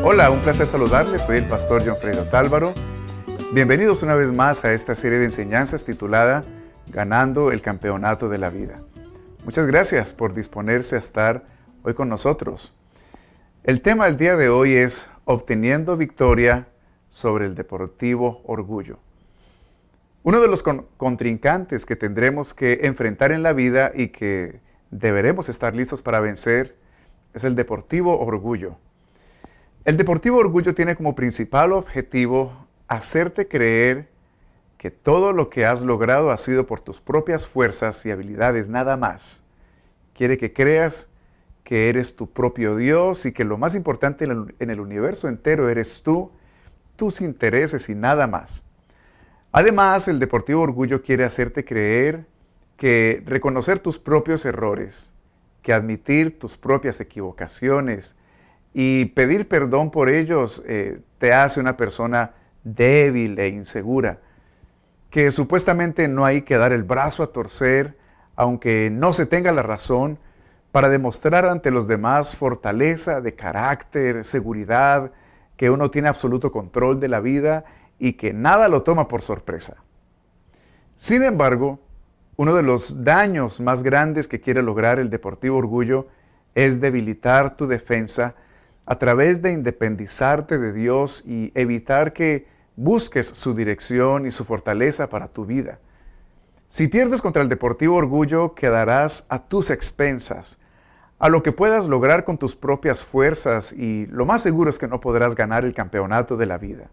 Hola, un placer saludarles. Soy el pastor John Fredo Tálvaro. Bienvenidos una vez más a esta serie de enseñanzas titulada Ganando el Campeonato de la Vida. Muchas gracias por disponerse a estar hoy con nosotros. El tema del día de hoy es obteniendo victoria sobre el deportivo orgullo. Uno de los contrincantes que tendremos que enfrentar en la vida y que deberemos estar listos para vencer es el deportivo orgullo. El deportivo orgullo tiene como principal objetivo hacerte creer que todo lo que has logrado ha sido por tus propias fuerzas y habilidades nada más. Quiere que creas que eres tu propio Dios y que lo más importante en el universo entero eres tú, tus intereses y nada más. Además, el deportivo orgullo quiere hacerte creer que reconocer tus propios errores, que admitir tus propias equivocaciones y pedir perdón por ellos te hace una persona débil e insegura, que supuestamente no hay que dar el brazo a torcer, aunque no se tenga la razón, para demostrar ante los demás fortaleza de carácter, seguridad, que uno tiene absoluto control de la vida y que nada lo toma por sorpresa. Sin embargo, uno de los daños más grandes que quiere lograr el deportivo orgullo es debilitar tu defensa a través de independizarte de Dios y evitar que busques su dirección y su fortaleza para tu vida. Si pierdes contra el deportivo orgullo, quedarás a tus expensas, a lo que puedas lograr con tus propias fuerzas, y lo más seguro es que no podrás ganar el campeonato de la vida.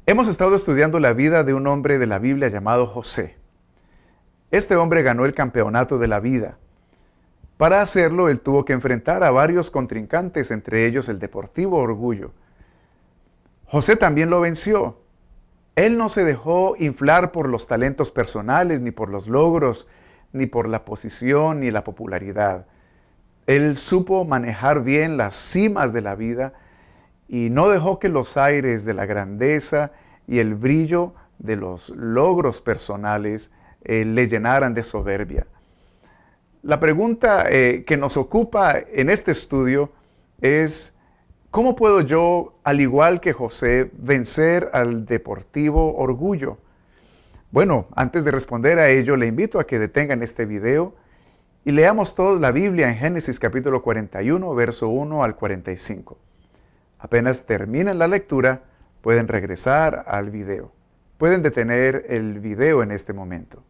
Hemos estado estudiando la vida de un hombre de la Biblia llamado José. Este hombre ganó el campeonato de la vida. Para hacerlo, él tuvo que enfrentar a varios contrincantes, entre ellos el deportivo orgullo. José también lo venció. Él no se dejó inflar por los talentos personales, ni por los logros, ni por la posición, ni la popularidad. Él supo manejar bien las cimas de la vida y no dejó que los aires de la grandeza y el brillo de los logros personales le llenaran de soberbia. La pregunta que nos ocupa en este estudio es: ¿cómo puedo yo, al igual que José, vencer al deportivo orgullo? Bueno, antes de responder a ello, le invito a que detengan este video y leamos todos la Biblia en Génesis capítulo 41, verso 1 al 45. Apenas terminen la lectura, pueden regresar al video. Pueden detener el video en este momento.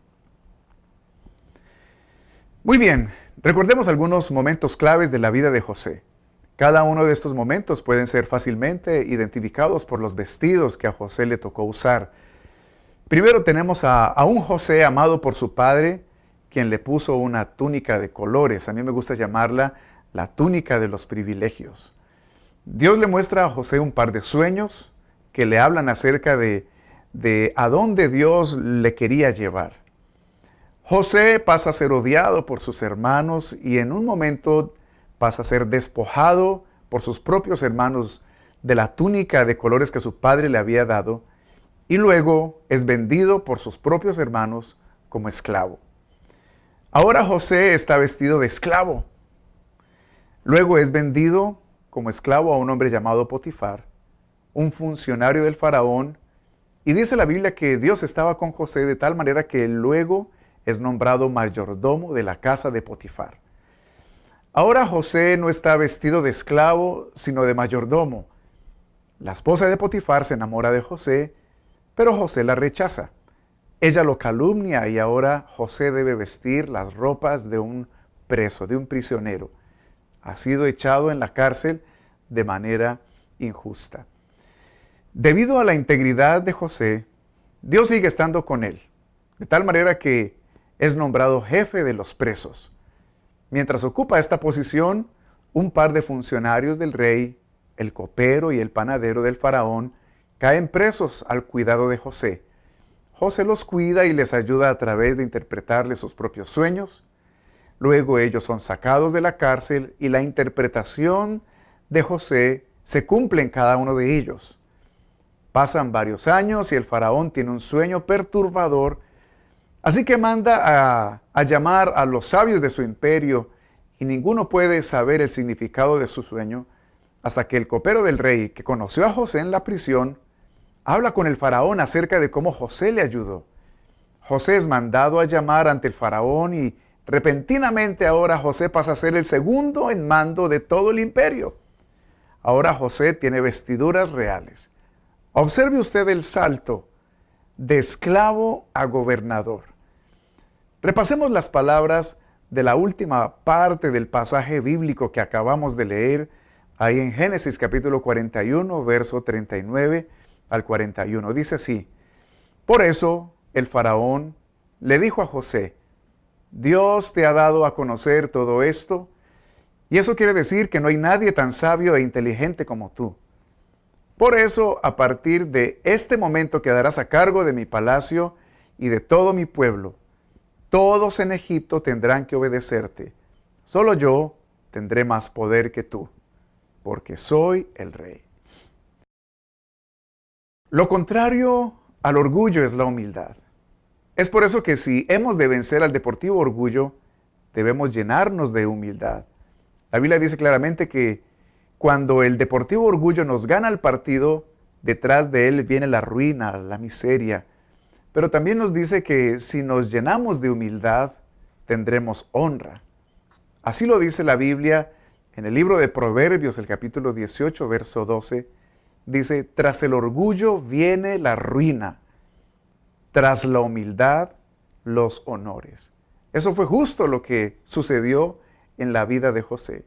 Muy bien, recordemos algunos momentos claves de la vida de José. Cada uno de estos momentos pueden ser fácilmente identificados por los vestidos que a José le tocó usar. Primero tenemos a un José amado por su padre, quien le puso una túnica de colores. A mí me gusta llamarla la túnica de los privilegios. Dios le muestra a José un par de sueños que le hablan acerca de a dónde Dios le quería llevar. José pasa a ser odiado por sus hermanos y en un momento pasa a ser despojado por sus propios hermanos de la túnica de colores que su padre le había dado, y luego es vendido por sus propios hermanos como esclavo. Ahora José está vestido de esclavo. Luego es vendido como esclavo a un hombre llamado Potifar, un funcionario del faraón, y dice la Biblia que Dios estaba con José de tal manera que luego es nombrado mayordomo de la casa de Potifar. Ahora José no está vestido de esclavo, sino de mayordomo. La esposa de Potifar se enamora de José, pero José la rechaza. Ella lo calumnia y ahora José debe vestir las ropas de un preso, de un prisionero. Ha sido echado en la cárcel de manera injusta. Debido a la integridad de José, Dios sigue estando con él, de tal manera que es nombrado jefe de los presos. Mientras ocupa esta posición, un par de funcionarios del rey, el copero y el panadero del faraón, caen presos al cuidado de José. José los cuida y les ayuda a través de interpretarles sus propios sueños. Luego ellos son sacados de la cárcel y la interpretación de José se cumple en cada uno de ellos. Pasan varios años y el faraón tiene un sueño perturbador. Así que manda a llamar a los sabios de su imperio y ninguno puede saber el significado de su sueño hasta que el copero del rey, que conoció a José en la prisión, habla con el faraón acerca de cómo José le ayudó. José es mandado a llamar ante el faraón y repentinamente ahora José pasa a ser el segundo en mando de todo el imperio. Ahora José tiene vestiduras reales. Observe usted el salto de esclavo a gobernador. Repasemos las palabras de la última parte del pasaje bíblico que acabamos de leer, ahí en Génesis capítulo 41, verso 39 al 41. Dice así: por eso el faraón le dijo a José: Dios te ha dado a conocer todo esto, y eso quiere decir que no hay nadie tan sabio e inteligente como tú. Por eso, a partir de este momento quedarás a cargo de mi palacio y de todo mi pueblo. Todos en Egipto tendrán que obedecerte. Solo yo tendré más poder que tú, porque soy el rey. Lo contrario al orgullo es la humildad. Es por eso que si hemos de vencer al deportivo orgullo, debemos llenarnos de humildad. La Biblia dice claramente que cuando el deportivo orgullo nos gana el partido, detrás de él viene la ruina, la miseria. Pero también nos dice que si nos llenamos de humildad, tendremos honra. Así lo dice la Biblia en el libro de Proverbios, el capítulo 18, verso 12. Dice: tras el orgullo viene la ruina, tras la humildad los honores. Eso fue justo lo que sucedió en la vida de José.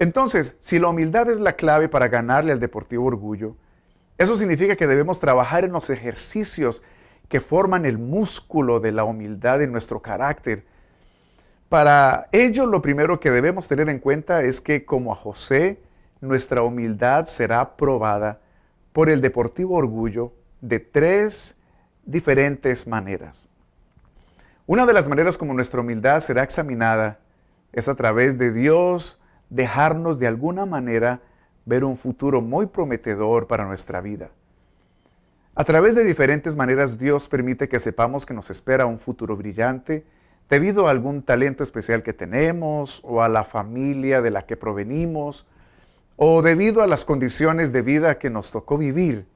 Entonces, si la humildad es la clave para ganarle al deportivo orgullo, eso significa que debemos trabajar en los ejercicios que forman el músculo de la humildad en nuestro carácter. Para ello, lo primero que debemos tener en cuenta es que, como a José, nuestra humildad será probada por el deportivo orgullo de tres diferentes maneras. Una de las maneras como nuestra humildad será examinada es a través de Dios dejarnos de alguna manera ver un futuro muy prometedor para nuestra vida. A través de diferentes maneras Dios permite que sepamos que nos espera un futuro brillante debido a algún talento especial que tenemos o a la familia de la que provenimos o debido a las condiciones de vida que nos tocó vivir.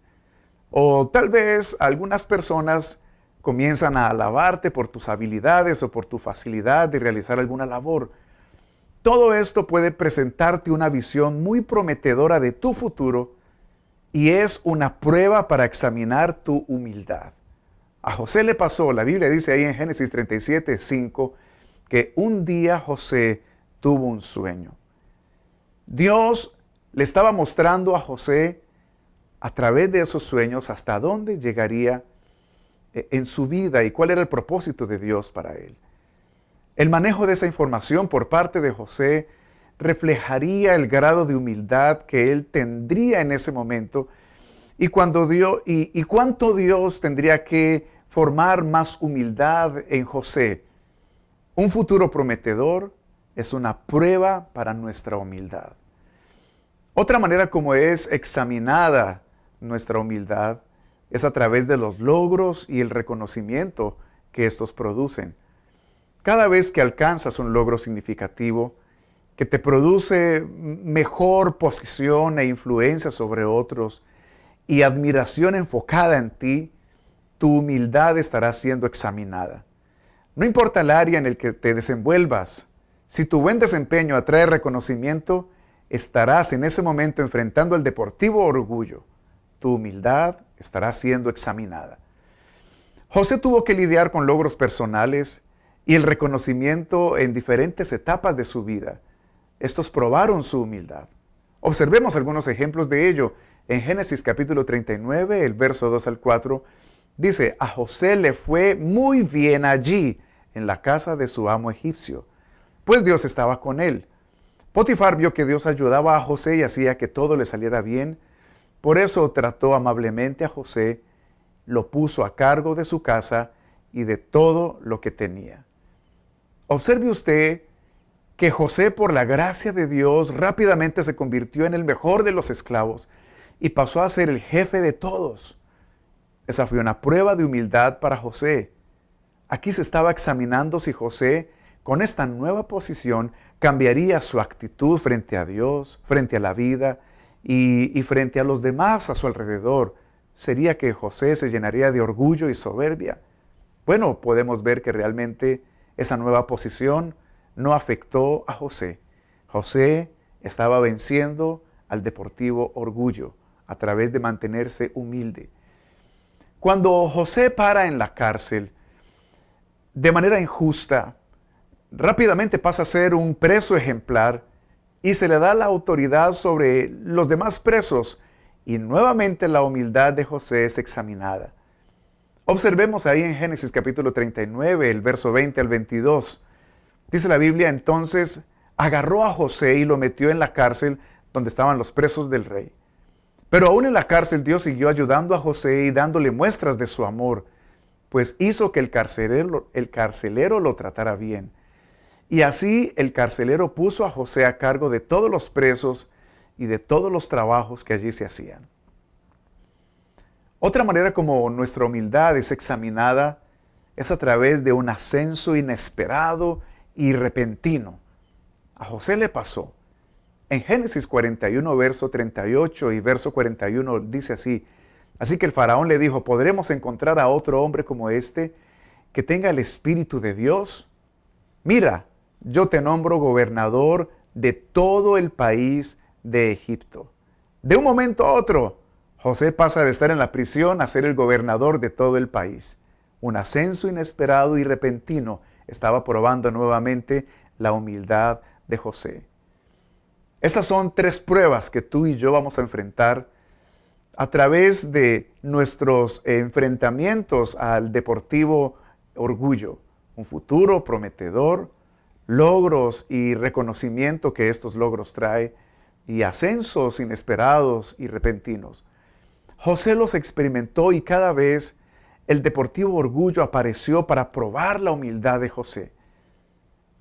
O tal vez algunas personas comienzan a alabarte por tus habilidades o por tu facilidad de realizar alguna labor. Todo esto puede presentarte una visión muy prometedora de tu futuro y es una prueba para examinar tu humildad. A José le pasó, la Biblia dice ahí en Génesis 37, 5, que un día José tuvo un sueño. Dios le estaba mostrando a José a través de esos sueños hasta dónde llegaría en su vida y cuál era el propósito de Dios para él. El manejo de esa información por parte de José reflejaría el grado de humildad que él tendría en ese momento y cuánto Dios tendría que formar más humildad en José. Un futuro prometedor es una prueba para nuestra humildad. Otra manera como es examinada nuestra humildad es a través de los logros y el reconocimiento que estos producen. Cada vez que alcanzas un logro significativo que te produce mejor posición e influencia sobre otros y admiración enfocada en ti, tu humildad estará siendo examinada. No importa el área en el que te desenvuelvas, si tu buen desempeño atrae reconocimiento, estarás en ese momento enfrentando el deportivo orgullo. Tu humildad estará siendo examinada. José tuvo que lidiar con logros personales y el reconocimiento en diferentes etapas de su vida. Estos probaron su humildad. Observemos algunos ejemplos de ello. En Génesis capítulo 39, el verso 2 al 4, dice: a José le fue muy bien allí, en la casa de su amo egipcio, pues Dios estaba con él. Potifar vio que Dios ayudaba a José y hacía que todo le saliera bien. Por eso trató amablemente a José, lo puso a cargo de su casa y de todo lo que tenía. Observe usted que José, por la gracia de Dios, rápidamente se convirtió en el mejor de los esclavos y pasó a ser el jefe de todos. Esa fue una prueba de humildad para José. Aquí se estaba examinando si José, con esta nueva posición, cambiaría su actitud frente a Dios, frente a la vida, y frente a los demás a su alrededor, ¿sería que José se llenaría de orgullo y soberbia? Bueno, podemos ver que realmente esa nueva posición no afectó a José. José estaba venciendo al deportivo orgullo a través de mantenerse humilde. Cuando José para en la cárcel, de manera injusta, rápidamente pasa a ser un preso ejemplar y se le da la autoridad sobre los demás presos, y nuevamente la humildad de José es examinada. Observemos ahí en Génesis capítulo 39, el verso 20 al 22. Dice la Biblia: entonces agarró a José y lo metió en la cárcel donde estaban los presos del rey. Pero aún en la cárcel Dios siguió ayudando a José y dándole muestras de su amor, pues hizo que el carcelero lo tratara bien. Y así el carcelero puso a José a cargo de todos los presos y de todos los trabajos que allí se hacían. Otra manera como nuestra humildad es examinada es a través de un ascenso inesperado y repentino. A José le pasó. En Génesis 41, verso 38 y verso 41 dice así: así que el faraón le dijo: ¿podremos encontrar a otro hombre como este que tenga el Espíritu de Dios? Mira, yo te nombro gobernador de todo el país de Egipto. De un momento a otro, José pasa de estar en la prisión a ser el gobernador de todo el país. Un ascenso inesperado y repentino estaba probando nuevamente la humildad de José. Esas son 3 pruebas que tú y yo vamos a enfrentar a través de nuestros enfrentamientos al deportivo orgullo. Un futuro prometedor, logros y reconocimiento que estos logros trae, y ascensos inesperados y repentinos. José los experimentó y cada vez el deportivo orgullo apareció para probar la humildad de José.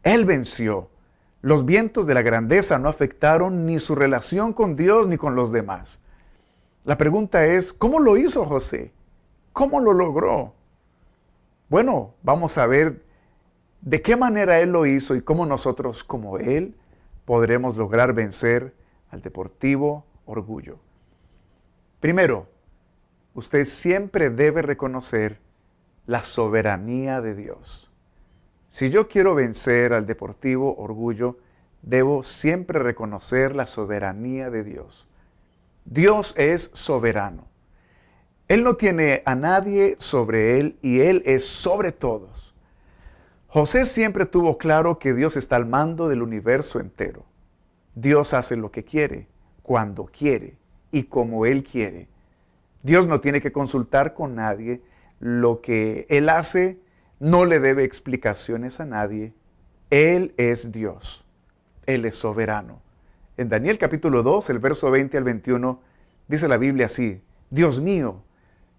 Él venció. Los vientos de la grandeza no afectaron ni su relación con Dios ni con los demás. La pregunta es, ¿cómo lo hizo José? ¿Cómo lo logró? Bueno, vamos a ver de qué manera él lo hizo y cómo nosotros, como él, podremos lograr vencer al deportivo orgullo. Primero, usted siempre debe reconocer la soberanía de Dios. Si yo quiero vencer al deportivo orgullo, debo siempre reconocer la soberanía de Dios. Dios es soberano. Él no tiene a nadie sobre él y él es sobre todos. José siempre tuvo claro que Dios está al mando del universo entero. Dios hace lo que quiere, cuando quiere y como Él quiere. Dios no tiene que consultar con nadie. Lo que Él hace no le debe explicaciones a nadie. Él es Dios. Él es soberano. En Daniel capítulo 2, el verso 20 al 21, dice la Biblia así: Dios mío,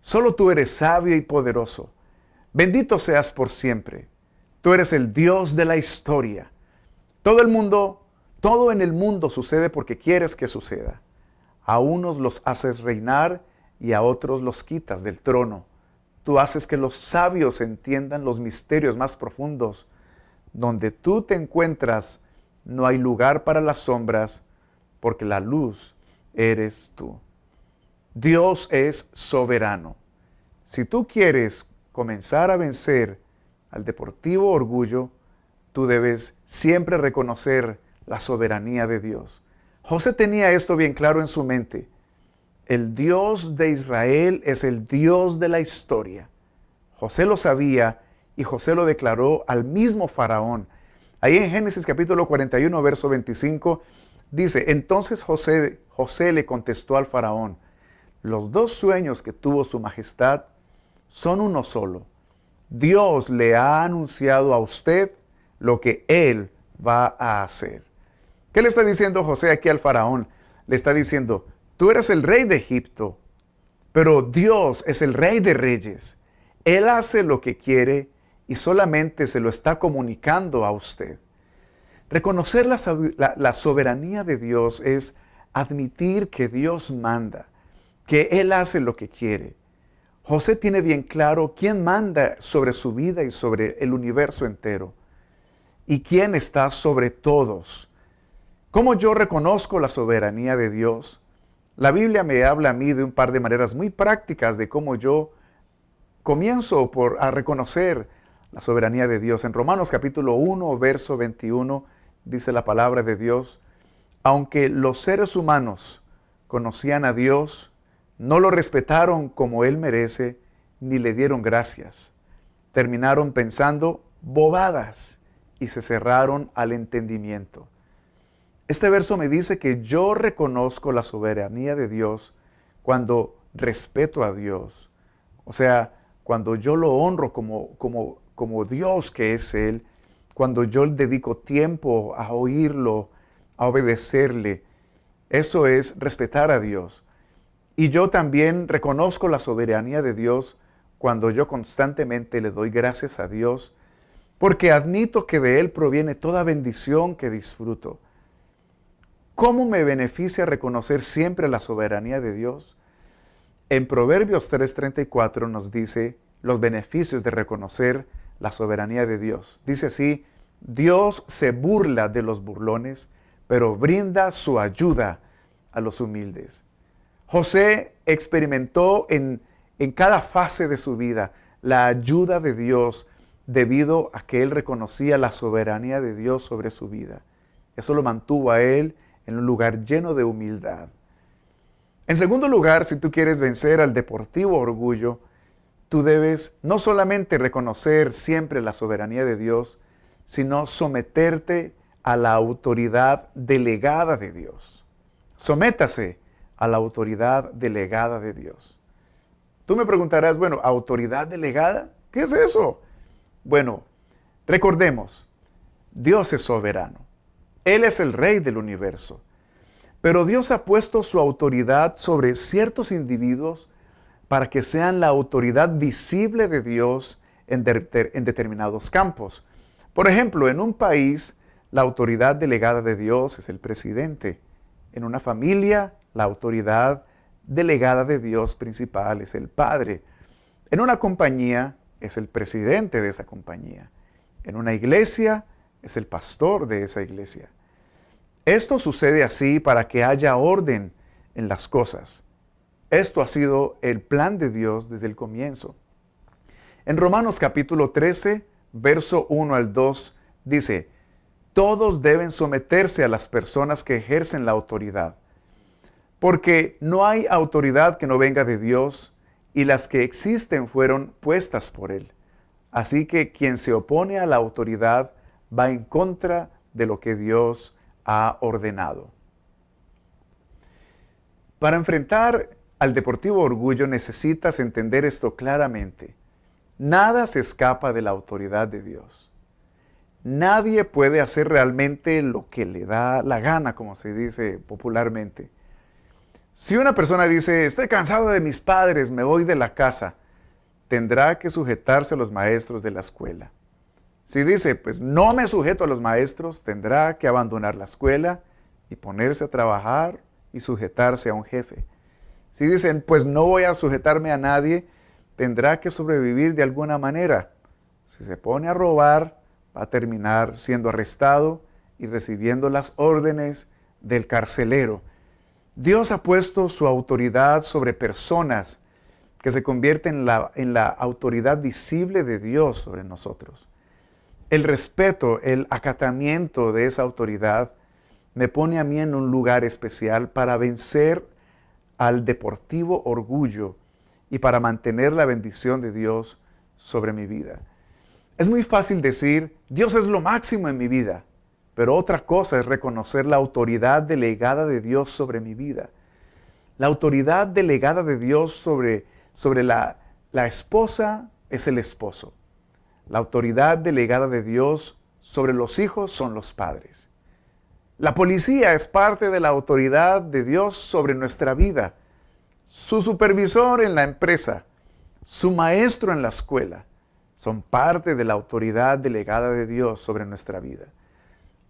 solo tú eres sabio y poderoso. Bendito seas por siempre. Tú eres el Dios de la historia. Todo en el mundo sucede porque quieres que suceda. A unos los haces reinar y a otros los quitas del trono. Tú haces que los sabios entiendan los misterios más profundos. Donde tú te encuentras, no hay lugar para las sombras, porque la luz eres tú. Dios es soberano. Si tú quieres comenzar a vencer al deportivo orgullo, tú debes siempre reconocer la soberanía de Dios. José tenía esto bien claro en su mente. El Dios de Israel es el Dios de la historia. José lo sabía y José lo declaró al mismo faraón. Ahí en Génesis capítulo 41, verso 25, dice: entonces José le contestó al faraón: los 2 sueños que tuvo su majestad son uno solo. Dios le ha anunciado a usted lo que él va a hacer. ¿Qué le está diciendo José aquí al faraón? Le está diciendo: tú eres el rey de Egipto, pero Dios es el rey de reyes. Él hace lo que quiere y solamente se lo está comunicando a usted. Reconocer la soberanía de Dios es admitir que Dios manda, que Él hace lo que quiere. José tiene bien claro quién manda sobre su vida y sobre el universo entero, y quién está sobre todos. ¿Cómo yo reconozco la soberanía de Dios? La Biblia me habla a mí de un par de maneras muy prácticas de cómo yo comienzo a reconocer la soberanía de Dios. En Romanos capítulo 1, verso 21, dice la palabra de Dios: aunque los seres humanos conocían a Dios, no lo respetaron como Él merece, ni le dieron gracias. Terminaron pensando bobadas y se cerraron al entendimiento. Este verso me dice que yo reconozco la soberanía de Dios cuando respeto a Dios. O sea, cuando yo lo honro como Dios que es Él, cuando yo le dedico tiempo a oírlo, a obedecerle. Eso es respetar a Dios. Y yo también reconozco la soberanía de Dios cuando yo constantemente le doy gracias a Dios, porque admito que de Él proviene toda bendición que disfruto. ¿Cómo me beneficia reconocer siempre la soberanía de Dios? En Proverbios 3:34 nos dice los beneficios de reconocer la soberanía de Dios. Dice así: Dios se burla de los burlones, pero brinda su ayuda a los humildes. José experimentó en cada fase de su vida la ayuda de Dios debido a que él reconocía la soberanía de Dios sobre su vida. Eso lo mantuvo a él en un lugar lleno de humildad. En segundo lugar, si tú quieres vencer al deportivo orgullo, tú debes no solamente reconocer siempre la soberanía de Dios, sino someterte a la autoridad delegada de Dios. Sométase a la autoridad delegada de Dios. Tú me preguntarás, bueno, ¿autoridad delegada? ¿Qué es eso? Bueno, recordemos, Dios es soberano. Él es el Rey del universo. Pero Dios ha puesto su autoridad sobre ciertos individuos para que sean la autoridad visible de Dios en determinados campos. Por ejemplo, en un país, la autoridad delegada de Dios es el presidente. En una familia, la autoridad delegada de Dios principal es el padre. En una compañía, es el presidente de esa compañía. En una iglesia, es el pastor de esa iglesia. Esto sucede así para que haya orden en las cosas. Esto ha sido el plan de Dios desde el comienzo. En Romanos capítulo 13, verso 1 al 2, dice: todos deben someterse a las personas que ejercen la autoridad, porque no hay autoridad que no venga de Dios, y las que existen fueron puestas por Él. Así que quien se opone a la autoridad va en contra de lo que Dios ha ordenado. Para enfrentar al deportivo orgullo necesitas entender esto claramente. Nada se escapa de la autoridad de Dios. Nadie puede hacer realmente lo que le da la gana, como se dice popularmente. Si una persona dice, estoy cansado de mis padres, me voy de la casa, tendrá que sujetarse a los maestros de la escuela. Si dice, pues no me sujeto a los maestros, tendrá que abandonar la escuela y ponerse a trabajar y sujetarse a un jefe. Si dicen, pues no voy a sujetarme a nadie, tendrá que sobrevivir de alguna manera. Si se pone a robar, va a terminar siendo arrestado y recibiendo las órdenes del carcelero. Dios ha puesto su autoridad sobre personas que se convierten en la autoridad visible de Dios sobre nosotros. El respeto, el acatamiento de esa autoridad me pone a mí en un lugar especial para vencer al deportivo orgullo y para mantener la bendición de Dios sobre mi vida. Es muy fácil decir, Dios es lo máximo en mi vida, pero otra cosa es reconocer la autoridad delegada de Dios sobre mi vida. La autoridad delegada de Dios sobre la esposa es el esposo. La autoridad delegada de Dios sobre los hijos son los padres. La policía es parte de la autoridad de Dios sobre nuestra vida. Su supervisor en la empresa, su maestro en la escuela, son parte de la autoridad delegada de Dios sobre nuestra vida.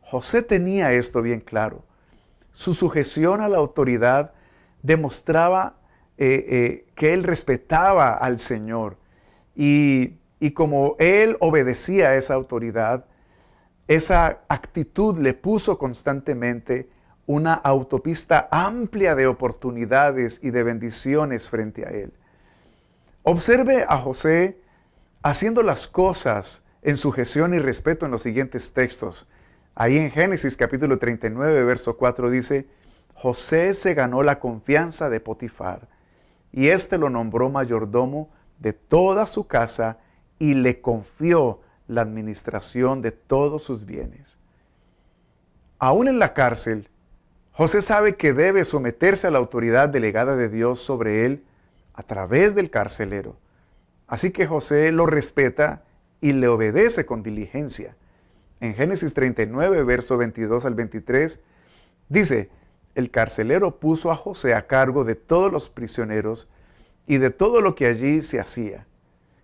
José tenía esto bien claro. Su sujeción a la autoridad demostraba que él respetaba al Señor. Y como él obedecía a esa autoridad, esa actitud le puso constantemente una autopista amplia de oportunidades y de bendiciones frente a él. Observe a José haciendo las cosas en sujeción y respeto en los siguientes textos. Ahí en Génesis capítulo 39, verso 4 dice, José se ganó la confianza de Potifar, y éste lo nombró mayordomo de toda su casa y le confió la administración de todos sus bienes. Aún en la cárcel, José sabe que debe someterse a la autoridad delegada de Dios sobre él a través del carcelero. Así que José lo respeta y le obedece con diligencia. En Génesis 39, verso 22 al 23, dice, el carcelero puso a José a cargo de todos los prisioneros y de todo lo que allí se hacía.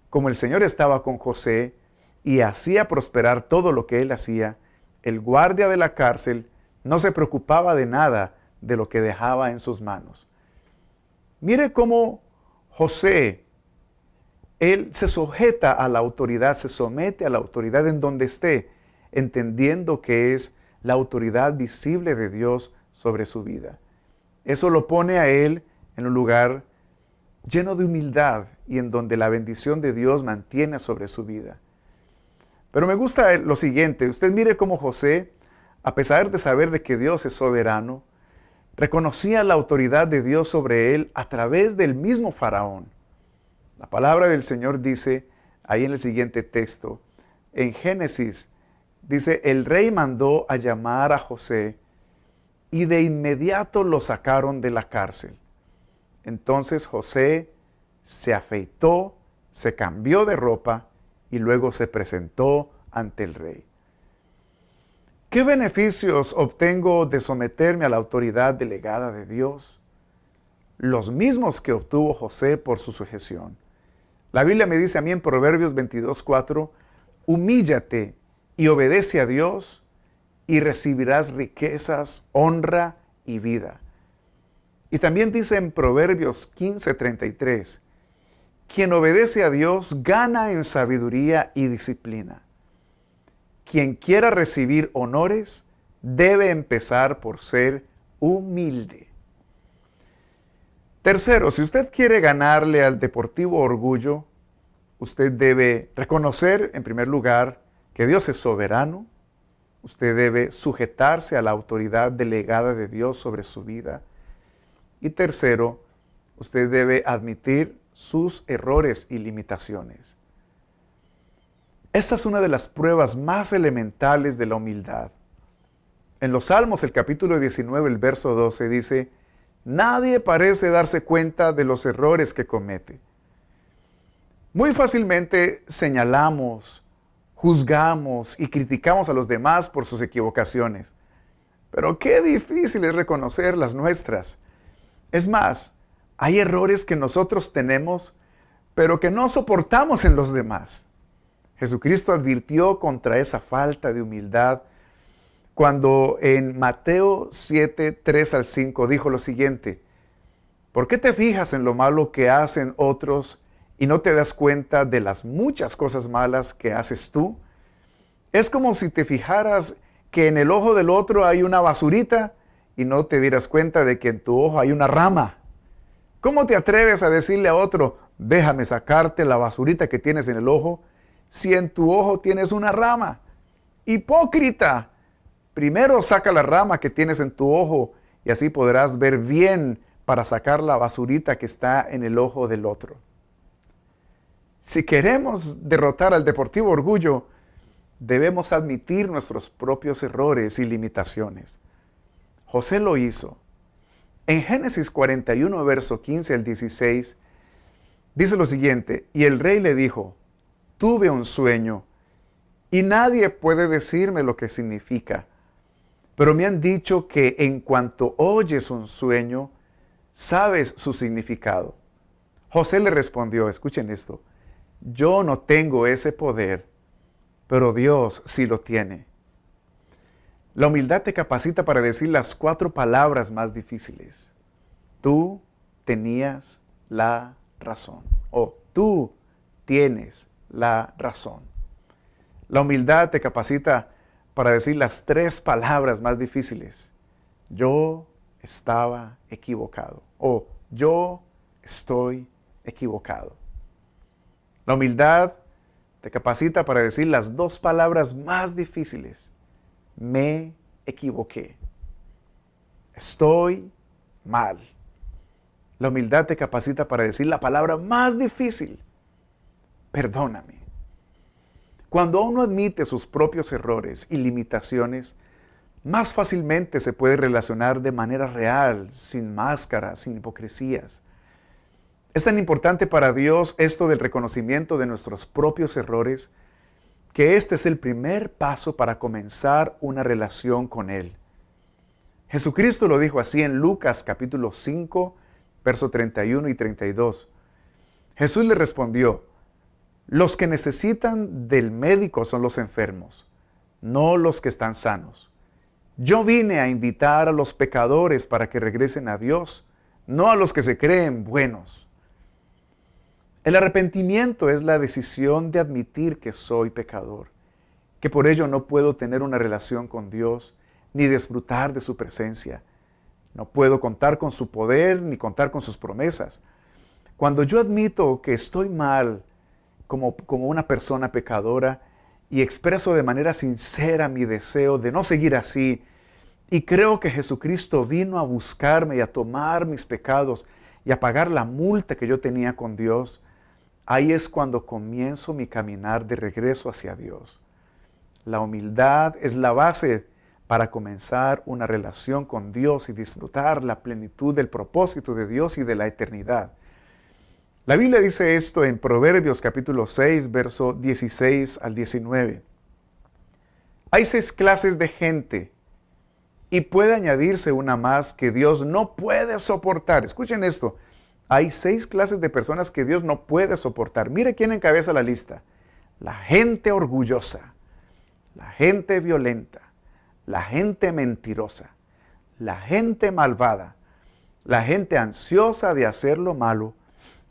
Como el Señor estaba con José y hacía prosperar todo lo que él hacía, el guardia de la cárcel no se preocupaba de nada de lo que dejaba en sus manos. Mire cómo José, él se sujeta a la autoridad, se somete a la autoridad en donde esté, entendiendo que es la autoridad visible de Dios sobre su vida. Eso lo pone a él en un lugar lleno de humildad y en donde la bendición de Dios mantiene sobre su vida. Pero me gusta lo siguiente, usted mire cómo José, a pesar de saber de que Dios es soberano, reconocía la autoridad de Dios sobre él a través del mismo faraón. La palabra del Señor dice, ahí en el siguiente texto, en Génesis, dice, el rey mandó a llamar a José y de inmediato lo sacaron de la cárcel. Entonces José se afeitó, se cambió de ropa y luego se presentó ante el rey. ¿Qué beneficios obtengo de someterme a la autoridad delegada de Dios? Los mismos que obtuvo José por su sujeción. La Biblia me dice a mí en Proverbios 22:4, humíllate y obedece a Dios y recibirás riquezas, honra y vida. Y también dice en Proverbios 15:33, quien obedece a Dios gana en sabiduría y disciplina. Quien quiera recibir honores debe empezar por ser humilde. Tercero, si usted quiere ganarle al Deportivo Orgullo, usted debe reconocer en primer lugar que Dios es soberano. Usted debe sujetarse a la autoridad delegada de Dios sobre su vida. Y tercero, usted debe admitir sus errores y limitaciones. Esta es una de las pruebas más elementales de la humildad. En los Salmos, el capítulo 19, el verso 12 dice, nadie parece darse cuenta de los errores que comete. Muy fácilmente señalamos, juzgamos y criticamos a los demás por sus equivocaciones. Pero qué difícil es reconocer las nuestras. Es más, hay errores que nosotros tenemos, pero que no soportamos en los demás. Jesucristo advirtió contra esa falta de humildad cuando en Mateo 7, 3 al 5 dijo lo siguiente, ¿por qué te fijas en lo malo que hacen otros y no te das cuenta de las muchas cosas malas que haces tú? Es como si te fijaras que en el ojo del otro hay una basurita y no te dieras cuenta de que en tu ojo hay una rama. ¿Cómo te atreves a decirle a otro, déjame sacarte la basurita que tienes en el ojo, si en tu ojo tienes una rama? ¡Hipócrita! Primero saca la rama que tienes en tu ojo y así podrás ver bien para sacar la basurita que está en el ojo del otro. Si queremos derrotar al Deportivo Orgullo, debemos admitir nuestros propios errores y limitaciones. José lo hizo. En Génesis 41, verso 15 al 16, dice lo siguiente, y el rey le dijo, tuve un sueño, y nadie puede decirme lo que significa, pero me han dicho que en cuanto oyes un sueño, sabes su significado. José le respondió, escuchen esto, yo no tengo ese poder, pero Dios sí lo tiene. La humildad te capacita para decir las 4 palabras más difíciles. Tú tenías la razón. O tú tienes la razón. La humildad te capacita para decir las 3 palabras más difíciles. yo estaba equivocado o yo estoy equivocado. La humildad te capacita para decir las dos palabras más difíciles. Me equivoqué. Estoy mal. La humildad te capacita para decir la palabra más difícil. Perdóname. Cuando uno admite sus propios errores y limitaciones, más fácilmente se puede relacionar de manera real, sin máscaras, sin hipocresías. Es tan importante para Dios esto del reconocimiento de nuestros propios errores, que este es el primer paso para comenzar una relación con Él. Jesucristo lo dijo así en Lucas capítulo 5, versos 31 y 32. Jesús le respondió: los que necesitan del médico son los enfermos, no los que están sanos. Yo vine a invitar a los pecadores para que regresen a Dios, no a los que se creen buenos. El arrepentimiento es la decisión de admitir que soy pecador, que por ello no puedo tener una relación con Dios ni disfrutar de su presencia. No puedo contar con su poder ni contar con sus promesas. Cuando yo admito que estoy mal como una persona pecadora y expreso de manera sincera mi deseo de no seguir así, y creo que Jesucristo vino a buscarme y a tomar mis pecados y a pagar la multa que yo tenía con Dios, ahí es cuando comienzo mi caminar de regreso hacia Dios. La humildad es la base para comenzar una relación con Dios y disfrutar la plenitud del propósito de Dios y de la eternidad. La Biblia dice esto en Proverbios capítulo 6, verso 16 al 19. Hay 6 clases de gente y puede añadirse una más que Dios no puede soportar. Escuchen esto. Hay 6 clases de personas que Dios no puede soportar. Mire quién encabeza la lista. La gente orgullosa, la gente violenta, la gente mentirosa, la gente malvada, la gente ansiosa de hacer lo malo,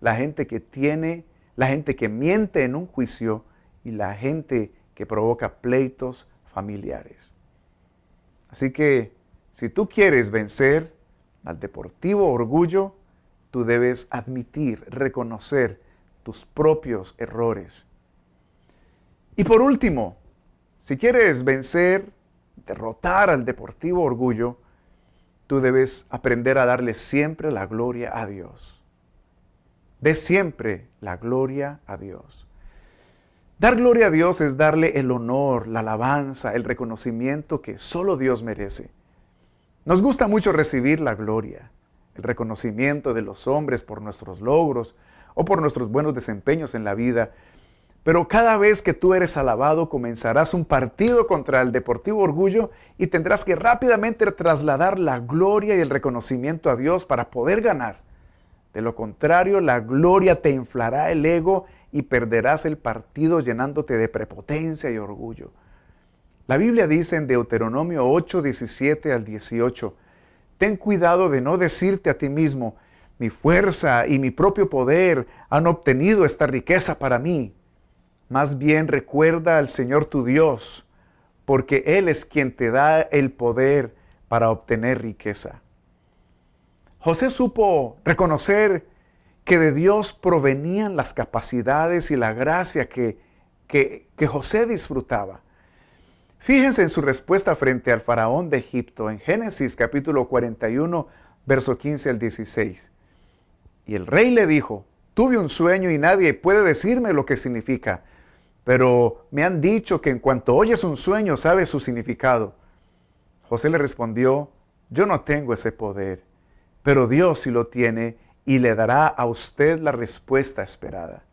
la gente que miente en un juicio y la gente que provoca pleitos familiares. Así que si tú quieres vencer al deportivo orgullo, tú debes admitir, reconocer tus propios errores. Y por último, si quieres vencer, derrotar al deportivo orgullo, tú debes aprender a darle siempre la gloria a Dios. De siempre la gloria a Dios. Dar gloria a Dios es darle el honor, la alabanza, el reconocimiento que solo Dios merece. Nos gusta mucho recibir la gloria, el reconocimiento de los hombres por nuestros logros o por nuestros buenos desempeños en la vida. Pero cada vez que tú eres alabado, comenzarás un partido contra el deportivo orgullo y tendrás que rápidamente trasladar la gloria y el reconocimiento a Dios para poder ganar. De lo contrario, la gloria te inflará el ego y perderás el partido llenándote de prepotencia y orgullo. La Biblia dice en Deuteronomio 8, 17 al 18, ten cuidado de no decirte a ti mismo, mi fuerza y mi propio poder han obtenido esta riqueza para mí. Más bien recuerda al Señor tu Dios, porque Él es quien te da el poder para obtener riqueza. José supo reconocer que de Dios provenían las capacidades y la gracia que José disfrutaba. Fíjense en su respuesta frente al faraón de Egipto en Génesis capítulo 41, verso 15 al 16. Y el rey le dijo, tuve un sueño y nadie puede decirme lo que significa, pero me han dicho que en cuanto oyes un sueño sabes su significado. José le respondió, yo no tengo ese poder, pero Dios sí lo tiene y le dará a usted la respuesta esperada.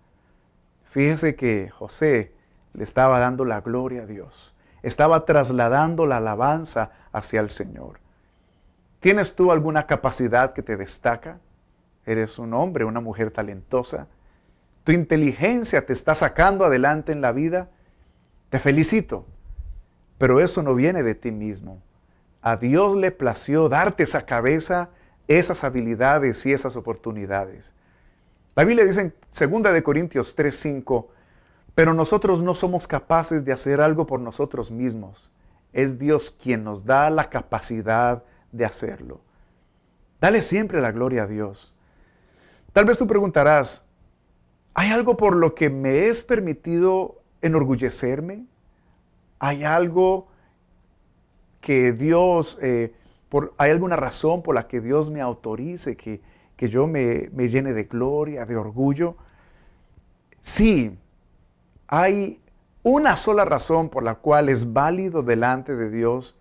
Fíjese que José le estaba dando la gloria a Dios. Estaba trasladando la alabanza hacia el Señor. ¿Tienes tú alguna capacidad que te destaca? ¿Eres un hombre, una mujer talentosa? ¿Tu inteligencia te está sacando adelante en la vida? Te felicito, pero eso no viene de ti mismo. A Dios le plació darte esa cabeza, esas habilidades y esas oportunidades. La Biblia dice en 2 Corintios 3:5, pero nosotros no somos capaces de hacer algo por nosotros mismos. Es Dios quien nos da la capacidad de hacerlo. Dale siempre la gloria a Dios. Tal vez tú preguntarás, ¿hay algo por lo que me es permitido enorgullecerme? ¿Hay algo que Dios, hay alguna razón por la que Dios me autorice que yo me llene de gloria, de orgullo? Sí, hay una sola razón por la cual es válido delante de Dios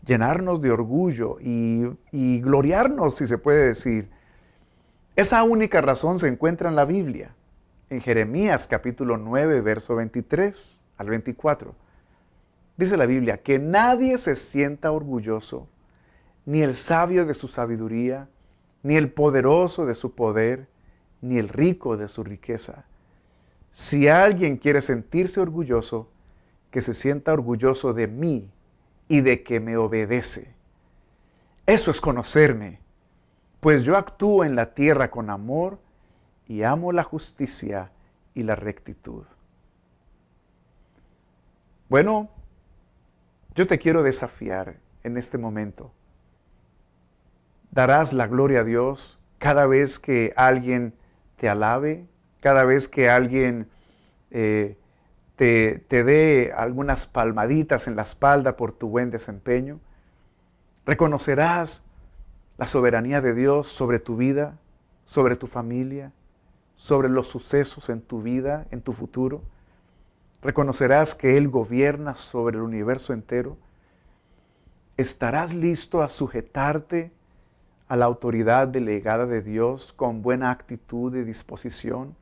llenarnos de orgullo y gloriarnos, si se puede decir. Esa única razón se encuentra en la Biblia, en Jeremías capítulo 9, verso 23 al 24. Dice la Biblia, que nadie se sienta orgulloso, ni el sabio de su sabiduría, ni el poderoso de su poder, ni el rico de su riqueza. Si alguien quiere sentirse orgulloso, que se sienta orgulloso de mí y de que me obedece. Eso es conocerme, pues yo actúo en la tierra con amor y amo la justicia y la rectitud. Bueno, yo te quiero desafiar en este momento. ¿Darás la gloria a Dios cada vez que alguien te alabe? Cada vez que alguien te dé algunas palmaditas en la espalda por tu buen desempeño? ¿Reconocerás la soberanía de Dios sobre tu vida, sobre tu familia, sobre los sucesos en tu vida, en tu futuro? ¿Reconocerás que Él gobierna sobre el universo entero? ¿Estarás listo a sujetarte a la autoridad delegada de Dios con buena actitud y disposición?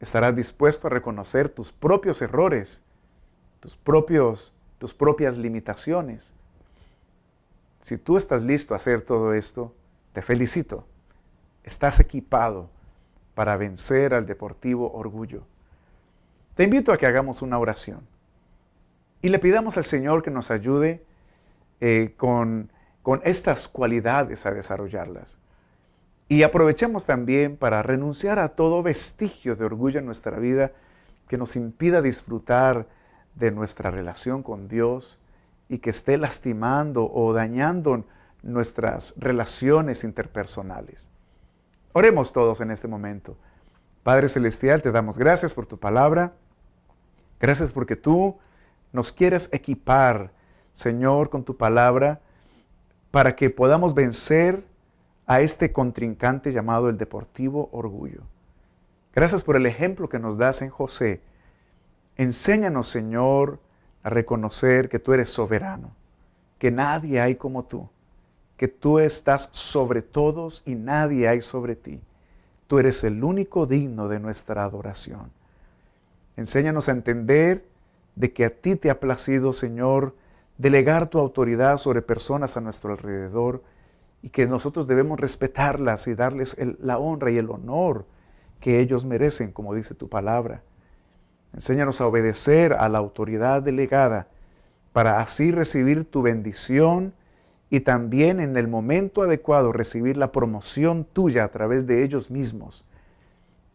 ¿Estarás dispuesto a reconocer tus propios errores, tus propias limitaciones? Si tú estás listo a hacer todo esto, te felicito. Estás equipado para vencer al deportivo orgullo. Te invito a que hagamos una oración y le pidamos al Señor que nos ayude con estas cualidades a desarrollarlas. Y aprovechemos también para renunciar a todo vestigio de orgullo en nuestra vida que nos impida disfrutar de nuestra relación con Dios y que esté lastimando o dañando nuestras relaciones interpersonales. Oremos todos en este momento. Padre Celestial, te damos gracias por tu palabra. Gracias porque tú nos quieres equipar, Señor, con tu palabra para que podamos vencer a este contrincante llamado el deportivo orgullo. Gracias por el ejemplo que nos das en José. Enséñanos, Señor, a reconocer que tú eres soberano, que nadie hay como tú, que tú estás sobre todos y nadie hay sobre ti. Tú eres el único digno de nuestra adoración. Enséñanos a entender de que a ti te ha placido, Señor, delegar tu autoridad sobre personas a nuestro alrededor y que nosotros debemos respetarlas y darles la honra y el honor que ellos merecen, como dice tu palabra. Enséñanos a obedecer a la autoridad delegada para así recibir tu bendición y también en el momento adecuado recibir la promoción tuya a través de ellos mismos.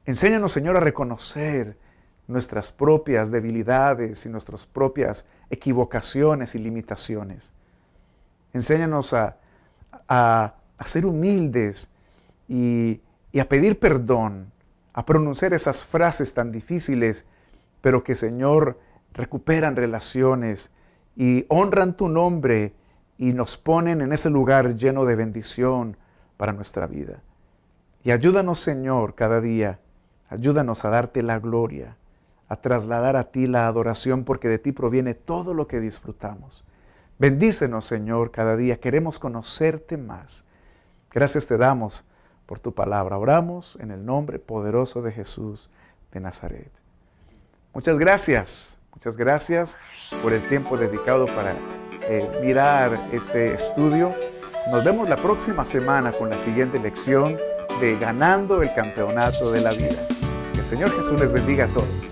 Enséñanos, Señor, a reconocer nuestras propias debilidades y nuestras propias equivocaciones y limitaciones. Enséñanos a ser humildes y a pedir perdón, a pronunciar esas frases tan difíciles, pero que, Señor, recuperan relaciones y honran tu nombre y nos ponen en ese lugar lleno de bendición para nuestra vida. Y ayúdanos, Señor, cada día, ayúdanos a darte la gloria, a trasladar a ti la adoración, porque de ti proviene todo lo que disfrutamos. Bendícenos, Señor, cada día. Queremos conocerte más. Gracias te damos por tu palabra. Oramos en el nombre poderoso de Jesús de Nazaret. Muchas gracias por el tiempo dedicado para mirar este estudio. Nos vemos la próxima semana con la siguiente lección de Ganando el Campeonato de la Vida. Que el Señor Jesús les bendiga a todos.